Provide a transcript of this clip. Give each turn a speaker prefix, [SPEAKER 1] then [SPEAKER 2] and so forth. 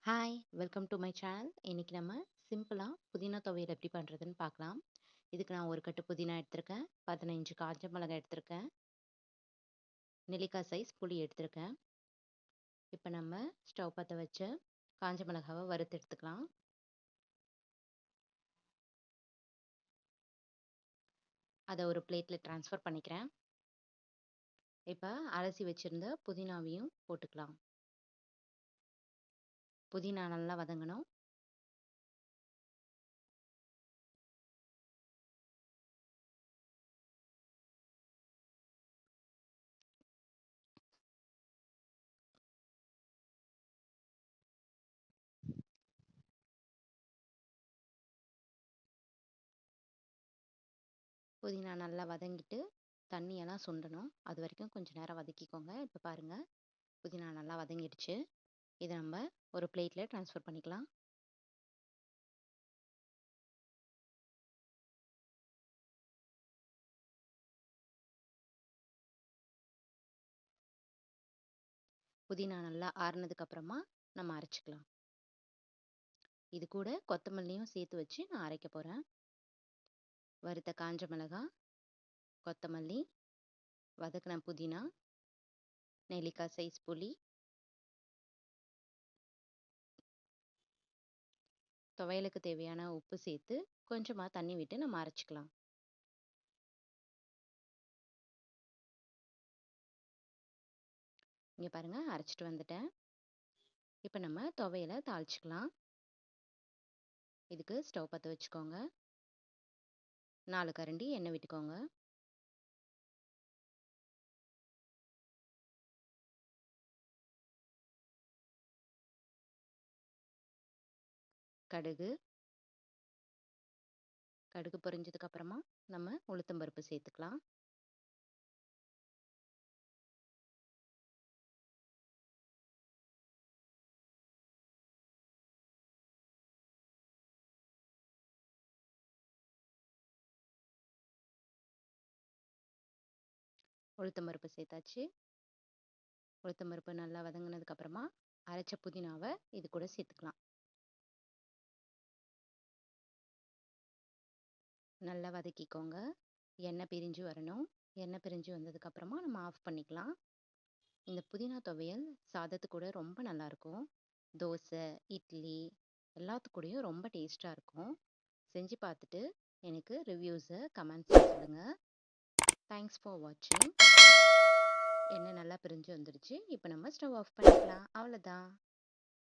[SPEAKER 1] Hi welcome to my channel. இன்னைக்கு நம்ம சிம்பிளாக புதினா துவையல் எப்படி பண்ணுறதுன்னு பார்க்கலாம். இதுக்கு நான் ஒரு கட்டு புதினா எடுத்திருக்கேன், 15 காஞ்ச மிளகாய் எடுத்திருக்கேன், நெல்லிக்காய் சைஸ் புளி எடுத்திருக்கேன். இப்போ நம்ம ஸ்டவ் பற்ற வச்சு காஞ்ச மிளகாவை வறுத்து எடுத்துக்கலாம். அதை ஒரு பிளேட்டில் ட்ரான்ஸ்ஃபர் பண்ணிக்கிறேன். இப்போ அலசி வச்சுருந்த புதினாவையும் போட்டுக்கலாம். புதினா நல்லா வதங்கணும். புதினா நல்லா வதங்கிட்டு தண்ணியெல்லாம் சுண்டணும். அது வரைக்கும் கொஞ்சம் நேரம் வதக்கிக்கோங்க. இப்போ பாருங்கள், புதினா நல்லா வதங்கிடுச்சு. இதை நம்ம ஒரு பிளேட்டில் ட்ரான்ஸ்ஃபர் பண்ணிக்கலாம். புதினா நல்லா ஆறுனதுக்கு அப்புறமா நம்ம அரைச்சிக்கலாம். இது கூட கொத்தமல்லியும் சேர்த்து வச்சு நான் அரைக்க போகிறேன். வறுத்த காஞ்ச மிளகாய், கொத்தமல்லி, வதக்கின புதினா, நெல்லிக்காய் சைஸ் புளி, துவையலுக்கு தேவையான உப்பு சேர்த்து கொஞ்சமாக தண்ணி விட்டு நம்ம அரைச்சிக்கலாம். இங்கே பாருங்கள், அரைச்சிட்டு வந்துட்டேன். இப்போ நம்ம துவையலை தாளிச்சிக்கலாம். இதுக்கு ஸ்டவ் பற்ற வச்சுக்கோங்க. 4 கரண்டி எண்ணெய் விட்டுக்கோங்க. கடுகு பொரிஞ்சதுக்கு அப்புறமா நம்ம உளுத்தம்பருப்பு சேர்த்துக்கலாம். உளுத்தம்பருப்பு சேர்த்தாச்சு. உளுத்தம்பருப்பு நல்லா வதங்கினதுக்கு அப்புறமா அரைச்ச புதினாவை இது கூட சேர்த்துக்கலாம். நல்லா வதக்கிக்கோங்க. எண்ணெய் பிரிஞ்சு வரணும். எண்ணெய் பிரிஞ்சு வந்ததுக்கு அப்புறமா நம்ம ஆஃப் பண்ணிக்கலாம். இந்த புதினா துவையல் சாதத்து கூட ரொம்ப நல்லாயிருக்கும். தோசை, இட்லி எல்லாத்துக்கூடயும் ரொம்ப டேஸ்ட்டாக இருக்கும். செஞ்சு பார்த்துட்டு எனக்கு ரிவ்யூஸை கமெண்ட்ஸில் சொல்லுங்கள். தேங்க்ஸ் ஃபார் வாட்சிங். எண்ணெய் நல்லா பிரிஞ்சு வந்துடுச்சு. இப்போ நம்ம ஸ்டவ் ஆஃப் பண்ணிக்கலாம். அவ்வளோதான்.